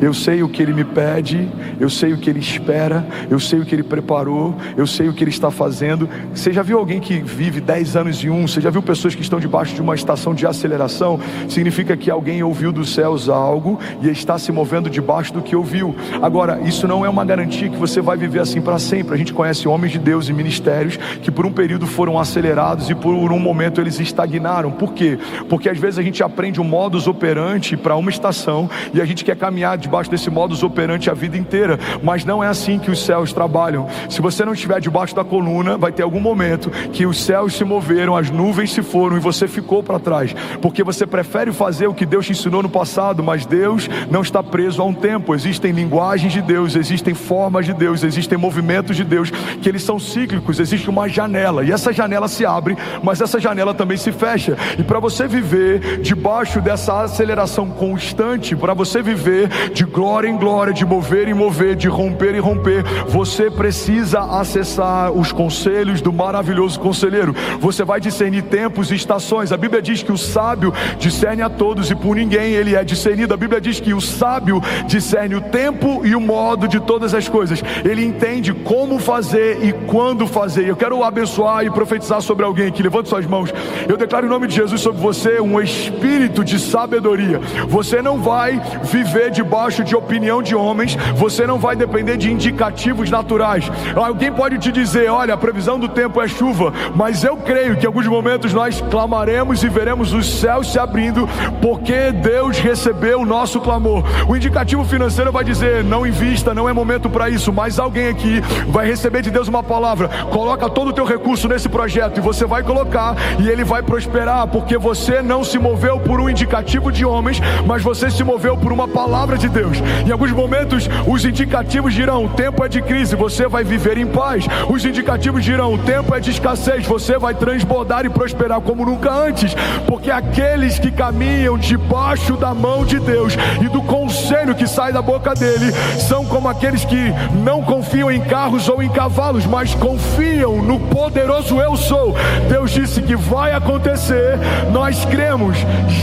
Speaker 1: Eu sei o que Ele me pede, eu sei o que Ele espera, eu sei o que Ele preparou, eu sei o que Ele está fazendo. Você já viu alguém que vive 10 anos em um? Você já viu pessoas que estão debaixo de uma estação de aceleração? Significa que alguém ouviu dos céus algo e está se movendo debaixo do que ouviu. Agora, isso não é uma garantia que você vai viver assim para sempre. A gente conhece homens de Deus e ministérios que por um período foram acelerados e por um momento eles estagnaram. Por quê? Porque às vezes a gente aprende um modus operandi para uma estação e a gente quer caminhar debaixo desse modus operandi a vida inteira, mas não é assim que os céus trabalham. Se você não estiver debaixo da coluna, vai ter algum momento que os céus se moveram, as nuvens se foram e você ficou para trás, porque você prefere fazer o que Deus te ensinou no passado. Mas Deus não está preso a um tempo. Existem linguagens de Deus, existem formas de Deus, existem movimentos de Deus que eles são cíclicos. Existe uma janela e essa janela se abre, mas essa janela também se fecha. E para você viver debaixo dessa aceleração constante, para você viver de glória em glória, de mover em mover, de romper em romper, você precisa acessar os conselhos do maravilhoso conselheiro. Você vai discernir tempos e estações. A Bíblia diz que o sábio discerne a todos e por ninguém ele é discernido. A Bíblia diz que o sábio discerne o tempo e o modo de todas as coisas. Ele entende como fazer e quando fazer. Eu quero abençoar e profetizar sobre alguém aqui. Levante suas mãos. Eu declaro em nome de Jesus sobre você um espírito de sabedoria. Você não vai viver debaixo de opinião de homens. Você não vai depender de indicativos naturais. Alguém pode te dizer: olha, a previsão do tempo é chuva, mas eu creio que em alguns momentos nós clamaremos e veremos os céus se abrindo, porque Deus recebeu o nosso clamor. O indicativo financeiro vai dizer: não invista, não é momento para isso. Mas alguém aqui vai receber de Deus uma palavra: coloca todo o teu recurso nesse projeto, e você vai colocar e ele vai prosperar, porque você não se moveu por um indicativo de homens, mas você se moveu por uma palavra de Deus. Em alguns momentos os indicativos dirão: o tempo é de crise, você vai viver em paz. Os indicativos dirão: o tempo é de escassez, você vai transbordar e prosperar como nunca antes, porque aqueles que caminham debaixo da mão de Deus e do conselho que sai da boca dele são como aqueles que não confiam em carros ou em cavalos, mas confiam no poderoso eu sou. Deus disse que vai acontecer, nós cremos,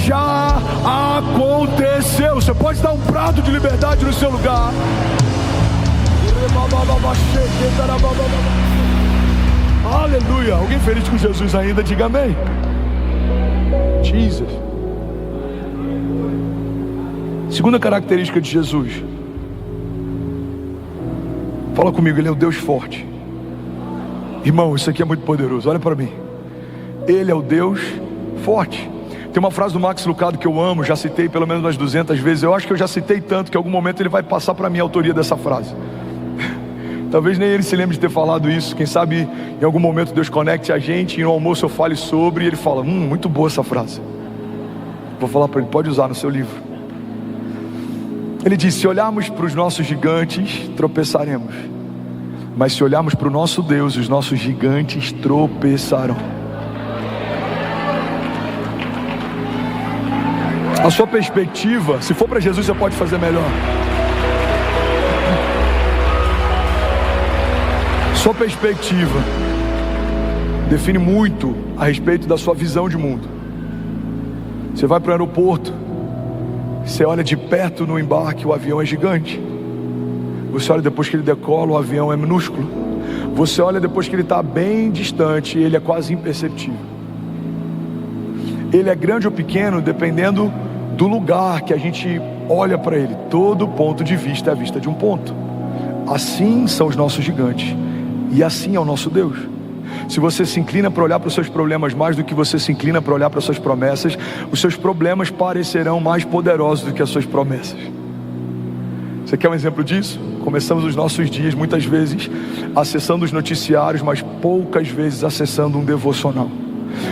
Speaker 1: já aconteceu. Você pode dar um brado de liberdade no seu lugar. Aleluia. Alguém feliz com Jesus ainda? Diga amém. Jesus. Segunda característica de Jesus. Fala comigo, Ele é o Deus forte. Irmão, isso aqui é muito poderoso, olha para mim. Ele é o Deus forte. Tem uma frase do Max Lucado que eu amo, já citei pelo menos umas 200 vezes. Eu acho que eu já citei tanto que em algum momento ele vai passar para mim a autoria dessa frase. Talvez nem ele se lembre de ter falado isso. Quem sabe em algum momento Deus conecte a gente e no almoço eu fale sobre, e ele fala: muito boa essa frase. Vou falar para ele: pode usar no seu livro. Ele diz: se olharmos para os nossos gigantes, tropeçaremos, mas se olharmos para o nosso Deus, os nossos gigantes tropeçarão. A sua perspectiva, se for para Jesus, você pode fazer melhor. Sua perspectiva define muito a respeito da sua visão de mundo. Você vai para o aeroporto, você olha de perto no embarque, o avião é gigante. Você olha depois que ele decola, o avião é minúsculo. Você olha depois que ele está bem distante, ele é quase imperceptível. Ele é grande ou pequeno dependendo do lugar que a gente olha para ele. Todo ponto de vista é a vista de um ponto. Assim são os nossos gigantes, e assim é o nosso Deus. Se você se inclina para olhar para os seus problemas mais do que você se inclina para olhar para as suas promessas, os seus problemas parecerão mais poderosos do que as suas promessas. Você quer um exemplo disso? Começamos os nossos dias muitas vezes acessando os noticiários, mas poucas vezes acessando um devocional.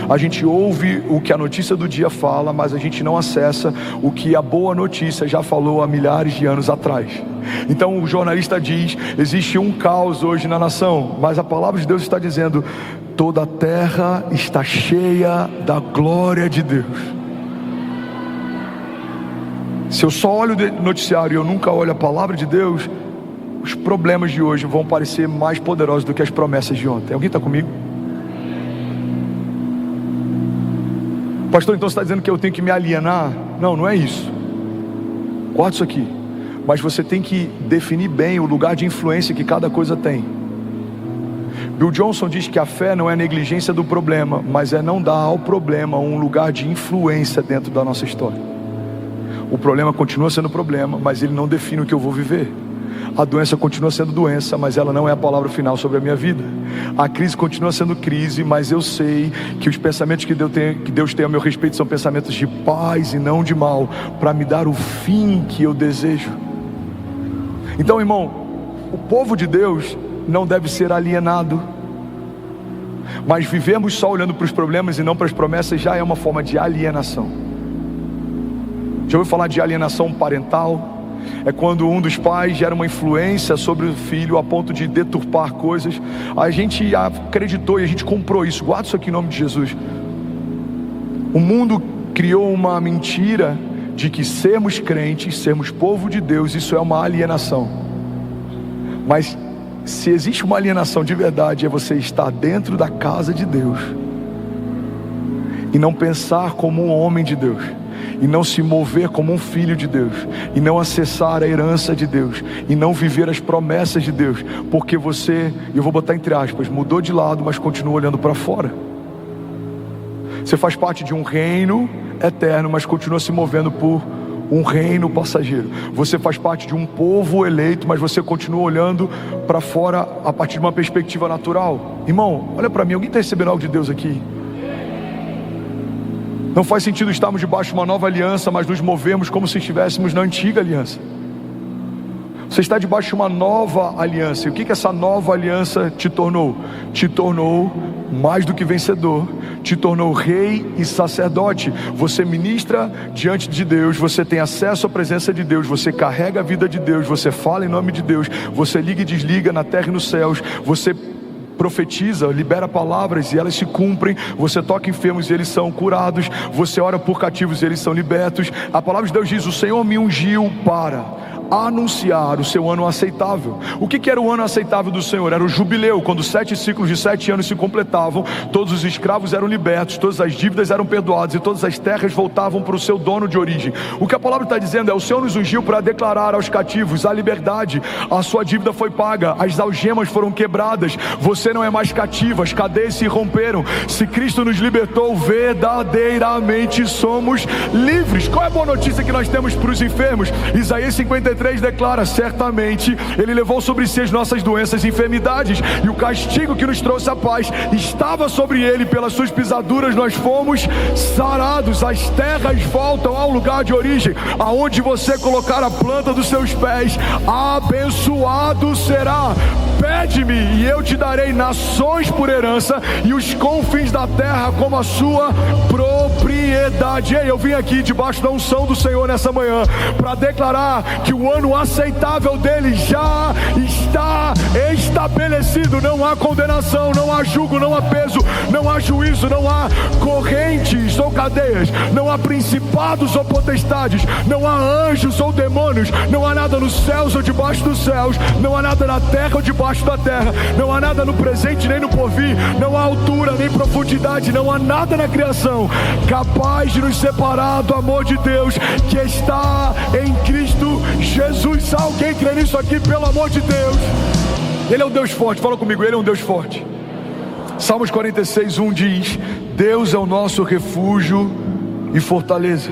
Speaker 1: A gente ouve o que a notícia do dia fala, mas a gente não acessa o que a boa notícia já falou há milhares de anos atrás. Então o jornalista diz: existe um caos hoje na nação, mas a palavra de Deus está dizendo: toda a terra está cheia da glória de Deus. Se eu só olho o noticiário e eu nunca olho a palavra de Deus, os problemas de hoje vão parecer mais poderosos do que as promessas de ontem. Alguém está comigo? Pastor, então você está dizendo que eu tenho que me alienar? Não, não é isso. Corta isso aqui. mas você tem que definir bem o lugar de influência que cada coisa tem. Bill Johnson diz que a fé não é negligência do problema, mas é não dar ao problema um lugar de influência dentro da nossa história. O problema continua sendo problema, mas ele não define o que eu vou viver. A doença continua sendo doença, mas ela não é a palavra final sobre a minha vida. A crise continua sendo crise, mas eu sei que os pensamentos que Deus tem a meu respeito são pensamentos de paz e não de mal, para me dar o fim que eu desejo. Então, irmão, o povo de Deus não deve ser alienado, mas vivemos só olhando para os problemas e não para as promessas já é uma forma de alienação. Já ouviu falar de alienação parental? É quando um dos pais gera uma influência sobre o filho a ponto de deturpar coisas. A gente acreditou e a gente comprou isso. Guarda isso aqui em nome de Jesus. O mundo criou uma mentira de que sermos crentes, sermos povo de Deus, isso é uma alienação. Mas se existe uma alienação de verdade, é você estar dentro da casa de Deus e não pensar como um homem de Deus, e não se mover como um filho de Deus, e não acessar a herança de Deus, e não viver as promessas de Deus, porque você, eu vou botar entre aspas, mudou de lado, mas continua olhando para fora. Você faz parte de um reino eterno, mas continua se movendo por um reino passageiro. Você faz parte de um povo eleito, mas você continua olhando para fora a partir de uma perspectiva natural. Irmão, olha para mim, alguém está recebendo algo de Deus aqui? Não faz sentido estarmos debaixo de uma nova aliança, mas nos movemos como se estivéssemos na antiga aliança. Você está debaixo de uma nova aliança. E o que essa nova aliança te tornou? Te tornou mais do que vencedor. Te tornou rei e sacerdote. Você ministra diante de Deus. Você tem acesso à presença de Deus. Você carrega a vida de Deus. Você fala em nome de Deus. Você liga e desliga na terra e nos céus. Você profetiza, libera palavras e elas se cumprem. Você toca enfermos e eles são curados. Você ora por cativos e eles são libertos. A palavra de Deus diz: o Senhor me ungiu para anunciar o seu ano aceitável. O que era o ano aceitável do Senhor? Era o jubileu, quando 7 ciclos de 7 anos se completavam. Todos os escravos eram libertos, todas as dívidas eram perdoadas e todas as terras voltavam para o seu dono de origem. O que a palavra está dizendo é: o Senhor nos ungiu para declarar aos cativos a liberdade. A sua dívida foi paga, as algemas foram quebradas, você não é mais cativo, as cadeias se romperam. Se Cristo nos libertou, verdadeiramente somos livres. Qual é a boa notícia que nós temos para os enfermos? Isaías 53 declara: certamente Ele levou sobre si as nossas doenças e enfermidades, e o castigo que nos trouxe a paz estava sobre Ele, pelas suas pisaduras nós fomos sarados. As terras voltam ao lugar de origem. Aonde você colocar a planta dos seus pés, abençoado será. Pede-me e eu te darei nações por herança e os confins da terra como a sua propriedade. Ei, eu vim aqui debaixo da unção do Senhor nessa manhã para declarar que o ano aceitável dele já está estabelecido. Não há condenação, não há julgo, não há peso, não há juízo, não há correntes ou cadeias, não há principados ou potestades, não há anjos ou demônios, não há nada nos céus ou debaixo dos céus, não há nada na terra ou debaixo da terra, não há nada no presente nem no porvir, não há altura nem profundidade, não há nada na criação capaz de nos separar do amor de Deus que está em Cristo Jesus. Alguém crê nisso aqui, pelo amor de Deus? Ele é um Deus forte, fala comigo, Ele é um Deus forte. Salmos 46:1 diz: Deus é o nosso refúgio e fortaleza,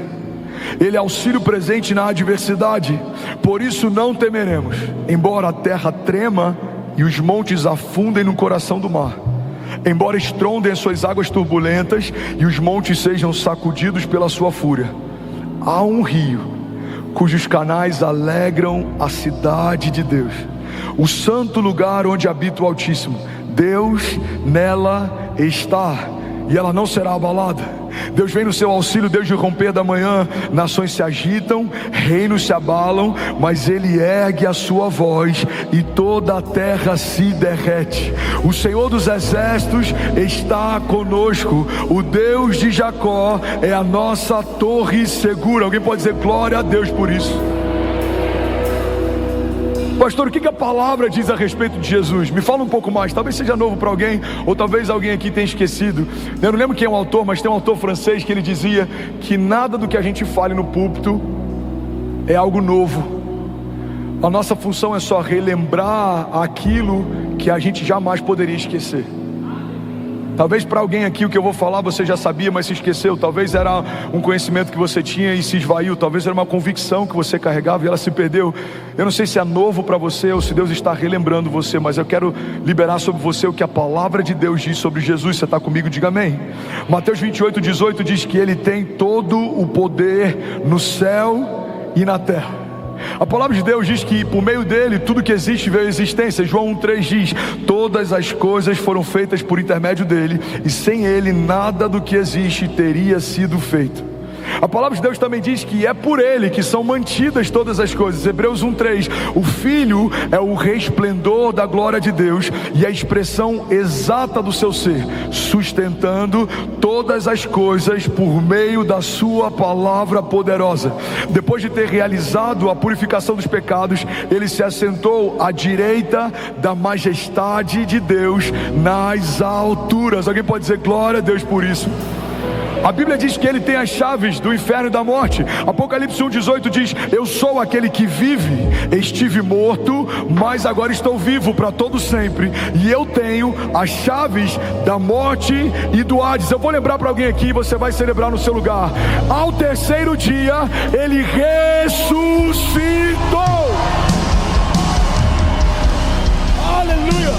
Speaker 1: Ele é auxílio presente na adversidade, por isso não temeremos, embora a terra trema e os montes afundem no coração do mar, embora estrondem as suas águas turbulentas e os montes sejam sacudidos pela sua fúria. Há um rio cujos canais alegram a cidade de Deus, o santo lugar onde habita o Altíssimo. Deus nela está e ela não será abalada. Deus vem no seu auxílio desde o romper da manhã. Nações se agitam, reinos se abalam, mas Ele ergue a sua voz e toda a terra se derrete. O Senhor dos exércitos está conosco. O Deus de Jacó é a nossa torre segura. Alguém pode dizer glória a Deus por isso? Pastor, o que a palavra diz a respeito de Jesus? Me fala um pouco mais, talvez seja novo para alguém, ou talvez alguém aqui tenha esquecido. Eu não lembro quem é o autor, mas tem um autor francês que ele dizia que nada do que a gente fale no púlpito é algo novo, A nossa função é só relembrar aquilo que a gente jamais poderia esquecer. Talvez para alguém aqui o que eu vou falar você já sabia, mas se esqueceu. Talvez era um conhecimento que você tinha e se esvaiu. Talvez era uma convicção que você carregava e ela se perdeu. Eu não sei se é novo para você ou se Deus está relembrando você, mas eu quero liberar sobre você o que a palavra de Deus diz sobre Jesus. Você está comigo? Diga amém. Mateus 28:18 diz que Ele tem todo o poder no céu e na terra. A palavra de Deus diz que por meio dele tudo que existe veio à existência. João 1:3 diz: todas as coisas foram feitas por intermédio dele, e sem ele nada do que existe teria sido feito. A palavra de Deus também diz que é por ele que são mantidas todas as coisas. Hebreus 1:3: o Filho é o resplendor da glória de Deus e a expressão exata do seu ser, sustentando todas as coisas por meio da sua palavra poderosa. Depois de ter realizado a purificação dos pecados, ele se assentou à direita da majestade de Deus nas alturas. Alguém pode dizer glória a Deus por isso? A Bíblia diz que ele tem as chaves do inferno e da morte. Apocalipse 1:18 diz: eu sou aquele que vive, estive morto, mas agora estou vivo para todo sempre, e eu tenho as chaves da morte e do Hades. Eu vou lembrar para alguém aqui, você vai celebrar no seu lugar: ao terceiro dia ele ressuscitou. Aleluia,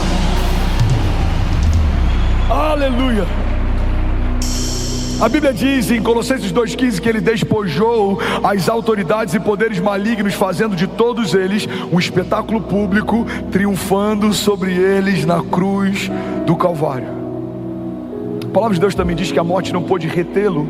Speaker 1: aleluia. A Bíblia diz em Colossenses 2:15 que ele despojou as autoridades e poderes malignos, fazendo de todos eles um espetáculo público, triunfando sobre eles na cruz do Calvário. A palavra de Deus também diz que a morte não pôde retê-lo.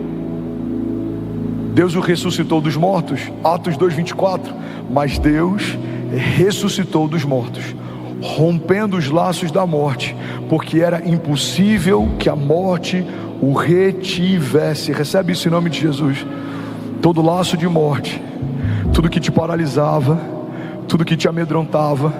Speaker 1: Deus o ressuscitou dos mortos, Atos 2:24. Mas Deus ressuscitou dos mortos, rompendo os laços da morte, porque era impossível que a morte o retivesse. Recebe isso em nome de Jesus. Todo laço de morte, tudo que te paralisava, tudo que te amedrontava,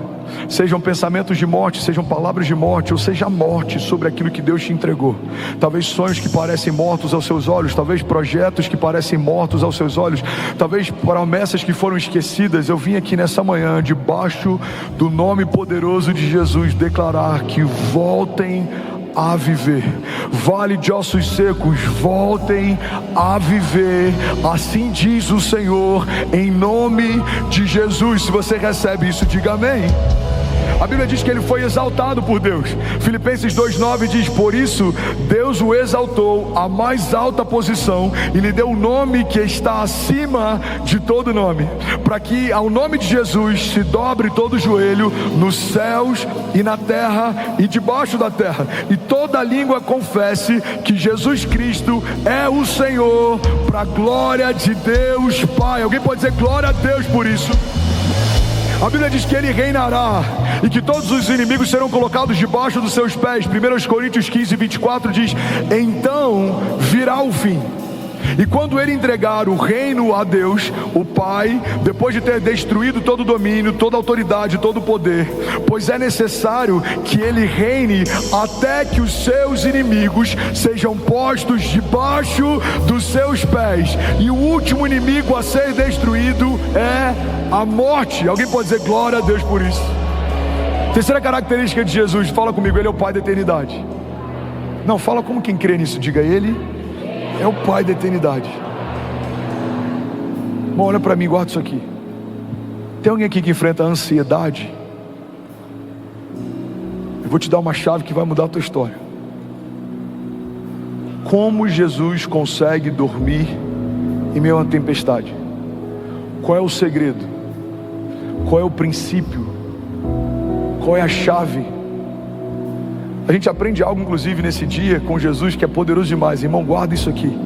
Speaker 1: sejam pensamentos de morte, sejam palavras de morte, ou seja a morte sobre aquilo que Deus te entregou. Talvez sonhos que parecem mortos aos seus olhos, talvez projetos que parecem mortos aos seus olhos, talvez promessas que foram esquecidas. Eu vim aqui nessa manhã, debaixo do nome poderoso de Jesus, declarar que voltem a viver. Vale de ossos secos, voltem a viver. Assim diz o Senhor, em nome de Jesus. Se você recebe isso, diga amém. A Bíblia diz que ele foi exaltado por Deus. Filipenses 2:9 diz: por isso Deus o exaltou à mais alta posição e lhe deu um nome que está acima de todo nome, para que ao nome de Jesus se dobre todo o joelho nos céus e na terra e debaixo da terra, e toda língua confesse que Jesus Cristo é o Senhor, para a glória de Deus Pai. Alguém pode dizer glória a Deus por isso? A Bíblia diz que ele reinará e que todos os inimigos serão colocados debaixo dos seus pés. 1 Coríntios 15:24 diz: então virá o fim, e quando ele entregar o reino a Deus, o Pai, depois de ter destruído todo o domínio, toda a autoridade, todo o poder, pois é necessário que ele reine até que os seus inimigos sejam postos debaixo dos seus pés. E o último inimigo a ser destruído é a morte. Alguém pode dizer glória a Deus por isso? Terceira característica de Jesus, fala comigo: ele é o Pai da eternidade. Não, fala como quem crê nisso, diga: ele é o Pai da eternidade. Bom, olha para mim, guarda isso aqui. Tem alguém aqui que enfrenta a ansiedade? Eu vou te dar uma chave que vai mudar a tua história. Como Jesus consegue dormir em meio a uma tempestade? Qual é o segredo? Qual é o princípio? Qual é a chave? A gente aprende algo inclusive nesse dia com Jesus que é poderoso demais. Irmão, guarda isso aqui.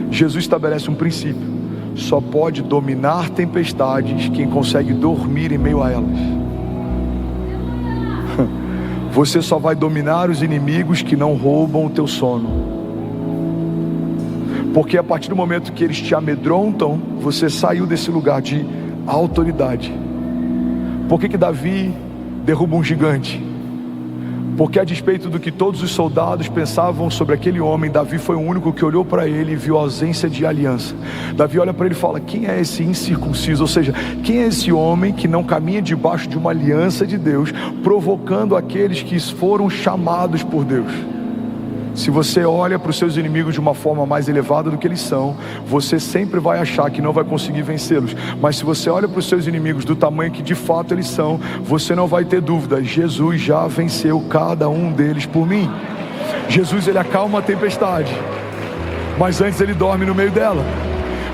Speaker 1: Jesus estabelece um princípio: só pode dominar tempestades quem consegue dormir em meio a elas. Você só vai dominar os inimigos que não roubam o teu sono, porque a partir do momento que eles te amedrontam, você saiu desse lugar de autoridade. Por que Davi derruba um gigante? Porque a despeito do que todos os soldados pensavam sobre aquele homem, Davi foi o único que olhou para ele e viu a ausência de aliança. Davi olha para ele e fala: quem é esse incircunciso? Ou seja, quem é esse homem que não caminha debaixo de uma aliança de Deus, provocando aqueles que foram chamados por Deus? Se você olha para os seus inimigos de uma forma mais elevada do que eles são, você sempre vai achar que não vai conseguir vencê-los. Mas se você olha para os seus inimigos do tamanho que de fato eles são, você não vai ter dúvida: Jesus já venceu cada um deles por mim. Jesus, ele acalma a tempestade, mas antes ele dorme no meio dela.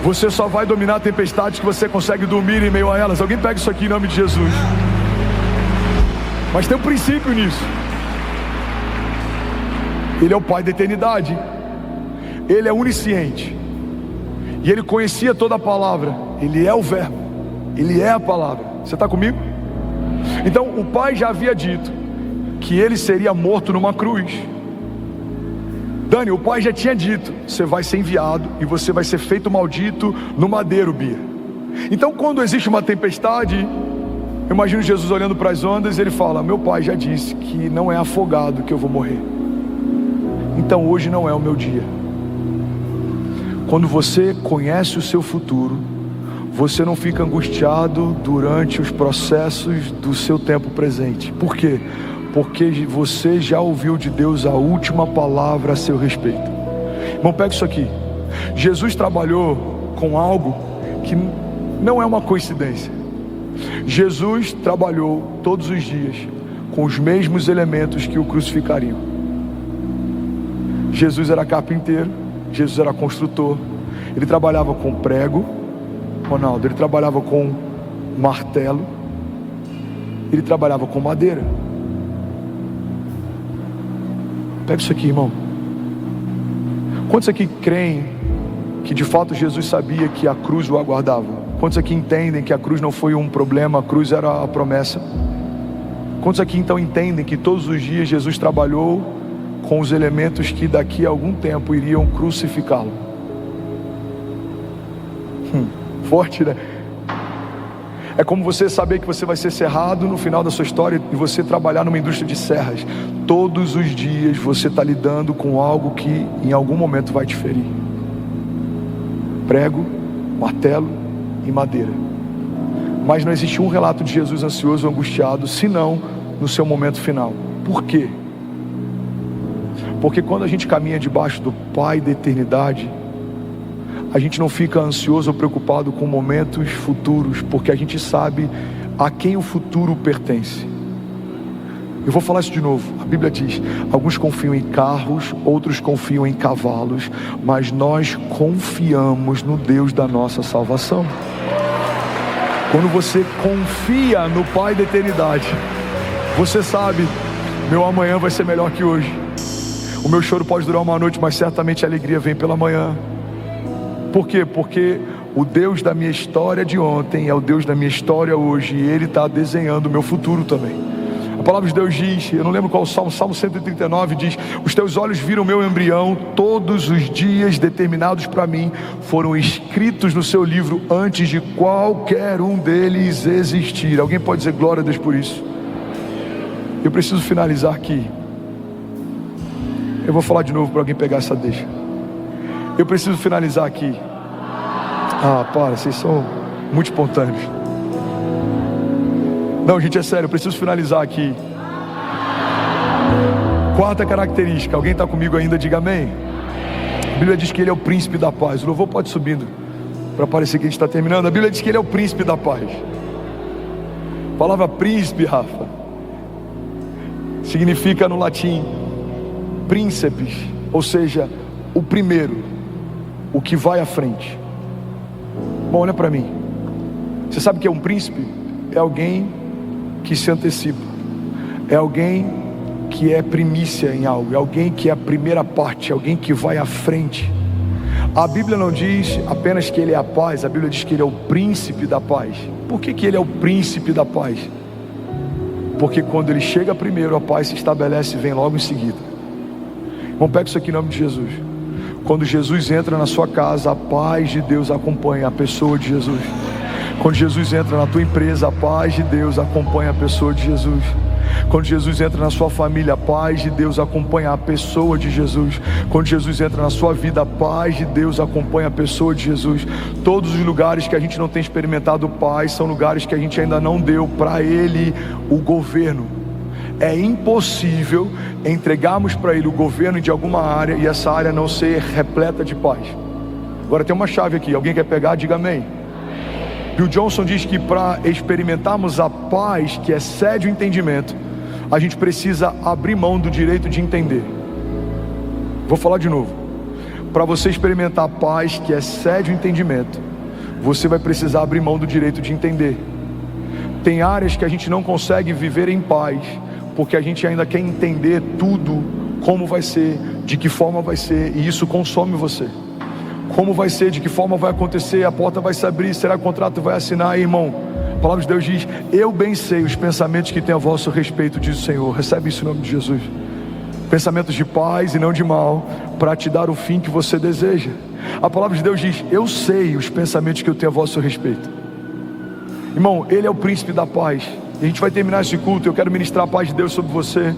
Speaker 1: Você só vai dominar a tempestade que você consegue dormir em meio a elas. Alguém pega isso aqui em nome de Jesus. Mas tem um princípio nisso. Ele é o Pai da eternidade. Ele é onisciente. E Ele conhecia toda a palavra. Ele é o verbo. Ele é a palavra. Você está comigo? Então o Pai já havia dito que Ele seria morto numa cruz. Dani, o Pai já tinha dito: você vai ser enviado e você vai ser feito maldito no madeiro, Bia. Então quando existe uma tempestade, eu imagino Jesus olhando para as ondas e Ele fala: meu Pai já disse que não é afogado que eu vou morrer. Então hoje não é o meu dia. Quando você conhece o seu futuro, você não fica angustiado durante os processos do seu tempo presente. Por quê? Porque você já ouviu de Deus a última palavra a seu respeito. Irmão, pega isso aqui. Jesus trabalhou com algo que não é uma coincidência. Jesus trabalhou todos os dias com os mesmos elementos que o crucificariam. Jesus era carpinteiro, Jesus era construtor. Ele trabalhava com prego, Ronaldo, ele trabalhava com martelo, ele trabalhava com madeira. Pega isso aqui, irmão. Quantos aqui creem que de fato Jesus sabia que a cruz o aguardava? Quantos aqui entendem que a cruz não foi um problema, a cruz era a promessa? Quantos aqui então entendem que todos os dias Jesus trabalhou com os elementos que daqui a algum tempo iriam crucificá-lo? Forte, né? É como você saber que você vai ser cerrado no final da sua história e você trabalhar numa indústria de serras. Todos os dias você está lidando com algo que em algum momento vai te ferir. Prego, martelo e madeira. Mas não existe um relato de Jesus ansioso ou angustiado, senão no seu momento final. Por quê? Porque quando a gente caminha debaixo do Pai da eternidade, a gente não fica ansioso ou preocupado com momentos futuros, porque a gente sabe a quem o futuro pertence. Eu vou falar isso de novo. A Bíblia diz: alguns confiam em carros, outros confiam em cavalos, mas nós confiamos no Deus da nossa salvação. Quando você confia no Pai da eternidade, você sabe: meu amanhã vai ser melhor que hoje. O meu choro pode durar uma noite, mas certamente a alegria vem pela manhã. Por quê? Porque o Deus da minha história de ontem é o Deus da minha história hoje, e Ele está desenhando o meu futuro também. A palavra de Deus diz, eu não lembro qual Salmo 139 diz: os teus olhos viram meu embrião, todos os dias determinados para mim foram escritos no seu livro antes de qualquer um deles existir. Alguém pode dizer glória a Deus por isso? Eu preciso finalizar aqui. Eu vou falar de novo para alguém pegar essa deixa. Eu preciso finalizar aqui. Vocês são muito espontâneos. Não, gente, é sério, eu preciso finalizar aqui. Quarta característica, alguém está comigo ainda? Diga amém. A Bíblia diz que Ele é o príncipe da paz. O louvor pode ir subindo, para parecer que a gente está terminando. A Bíblia diz que Ele é o príncipe da paz. A palavra príncipe, Rafa, significa no latim príncipes, ou seja, o primeiro, o que vai à frente. Bom, olha para mim. Você sabe o que é um príncipe? É alguém que se antecipa, é alguém que é primícia em algo, é alguém que é a primeira parte, é alguém que vai à frente. A Bíblia não diz apenas que Ele é a paz, a Bíblia diz que Ele é o príncipe da paz. Por que Ele é o príncipe da paz? Porque quando Ele chega primeiro, a paz se estabelece e vem logo em seguida. Vamos pegar isso aqui em nome de Jesus. Quando Jesus entra na sua casa, a paz de Deus acompanha a pessoa de Jesus. Quando Jesus entra na tua empresa, a paz de Deus acompanha a pessoa de Jesus. Quando Jesus entra na sua família, a paz de Deus acompanha a pessoa de Jesus. Quando Jesus entra na sua vida, a paz de Deus acompanha a pessoa de Jesus. Todos os lugares que a gente não tem experimentado paz são lugares que a gente ainda não deu para Ele o governo. É impossível entregarmos para Ele o governo de alguma área e essa área não ser repleta de paz. Agora tem uma chave aqui, alguém quer pegar? Diga amém. Bill Johnson diz que para experimentarmos a paz que excede o entendimento, a gente precisa abrir mão do direito de entender. Vou falar de novo. Para você experimentar a paz que excede o entendimento, você vai precisar abrir mão do direito de entender. Tem áreas que a gente não consegue viver em paz, porque a gente ainda quer entender tudo, como vai ser, de que forma vai ser, e isso consome você. Como vai ser, de que forma vai acontecer, a porta vai se abrir, será que o contrato vai assinar, irmão? A palavra de Deus diz: eu bem sei os pensamentos que tem a vosso respeito, diz o Senhor. Recebe isso em nome de Jesus. Pensamentos de paz e não de mal, para te dar o fim que você deseja. A palavra de Deus diz: eu sei os pensamentos que eu tenho a vosso respeito. Irmão, Ele é o príncipe da paz. E a gente vai terminar esse culto. Eu quero ministrar a paz de Deus sobre você.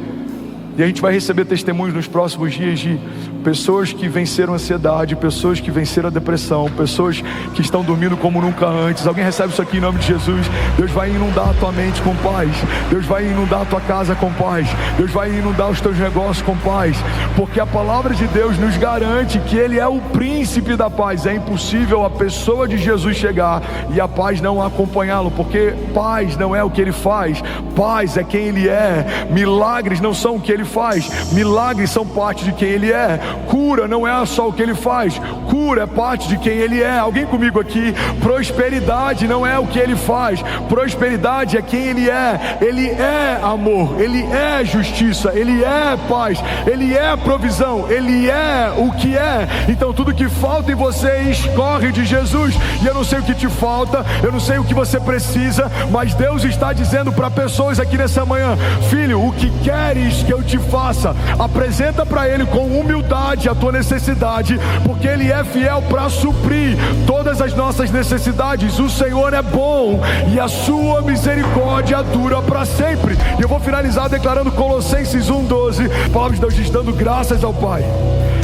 Speaker 1: E a gente vai receber testemunhos nos próximos dias de pessoas que venceram a ansiedade, pessoas que venceram a depressão, pessoas que estão dormindo como nunca antes. Alguém recebe isso aqui em nome de Jesus? Deus vai inundar a tua mente com paz. Deus vai inundar a tua casa com paz. Deus vai inundar os teus negócios com paz. Porque a palavra de Deus nos garante que Ele é o príncipe da paz. É impossível a pessoa de Jesus chegar e a paz não acompanhá-lo, porque paz não é o que Ele faz, paz é quem Ele é. Milagres não são o que Ele faz, milagres são parte de quem Ele é. Cura não é só o que Ele faz, cura é parte de quem Ele é. Alguém comigo aqui? Prosperidade não é o que Ele faz, prosperidade é quem Ele é. Ele é amor, Ele é justiça, Ele é paz, Ele é provisão, Ele é o que é. Então tudo que falta em você escorre de Jesus. E eu não sei o que te falta, eu não sei o que você precisa, mas Deus está dizendo para pessoas aqui nessa manhã: filho, o que queres que eu te faça? Apresenta para Ele com humildade a tua necessidade, porque Ele é fiel para suprir todas as nossas necessidades. O Senhor é bom e a sua misericórdia dura para sempre. E eu vou finalizar declarando Colossenses 1:12. A palavra de Deus diz: dando graças ao Pai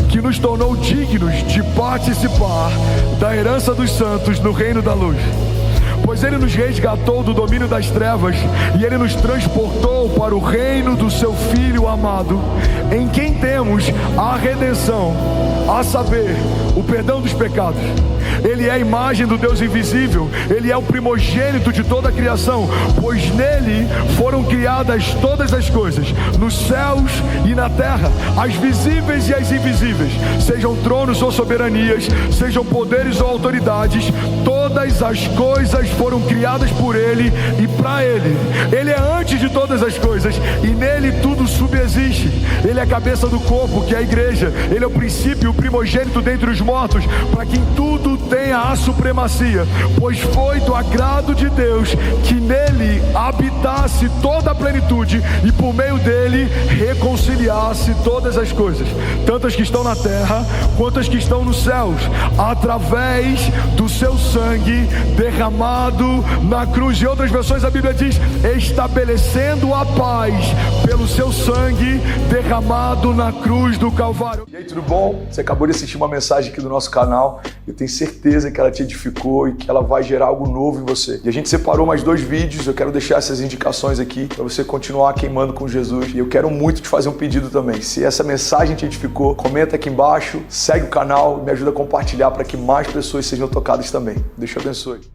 Speaker 1: que nos tornou dignos de participar da herança dos santos no reino da luz. Pois Ele nos resgatou do domínio das trevas e Ele nos transportou para o reino do Seu Filho amado, em quem temos a redenção, a saber, o perdão dos pecados. Ele é a imagem do Deus invisível, Ele é o primogênito de toda a criação, pois nele foram criadas todas as coisas, nos céus e na terra, as visíveis e as invisíveis, sejam tronos ou soberanias, sejam poderes ou autoridades. Todas as coisas foram criadas por Ele e para Ele. Ele é antes de todas as coisas e nele tudo subsiste. Ele é a cabeça do corpo, que é a igreja. Ele é o princípio, o primogênito dentre os mortos, para que em tudo tenha a supremacia. Pois foi do agrado de Deus que nele habitasse toda a plenitude e por meio dele reconciliasse todas as coisas, tanto as que estão na terra quanto as que estão nos céus, através do seu sangue derramado na cruz. Em outras versões a Bíblia diz: estabelecendo a paz pelo seu sangue derramado na cruz do Calvário. E aí, tudo bom? Você acabou de assistir uma mensagem aqui do nosso canal. Eu tenho certeza que ela te edificou e que ela vai gerar algo novo em você. E a gente separou mais 2 vídeos. Eu quero deixar essas indicações aqui para você continuar queimando com Jesus. E eu quero muito te fazer um pedido também. Se essa mensagem te edificou, comenta aqui embaixo, segue o canal e me ajuda a compartilhar para que mais pessoas sejam tocadas também. Deus te abençoe.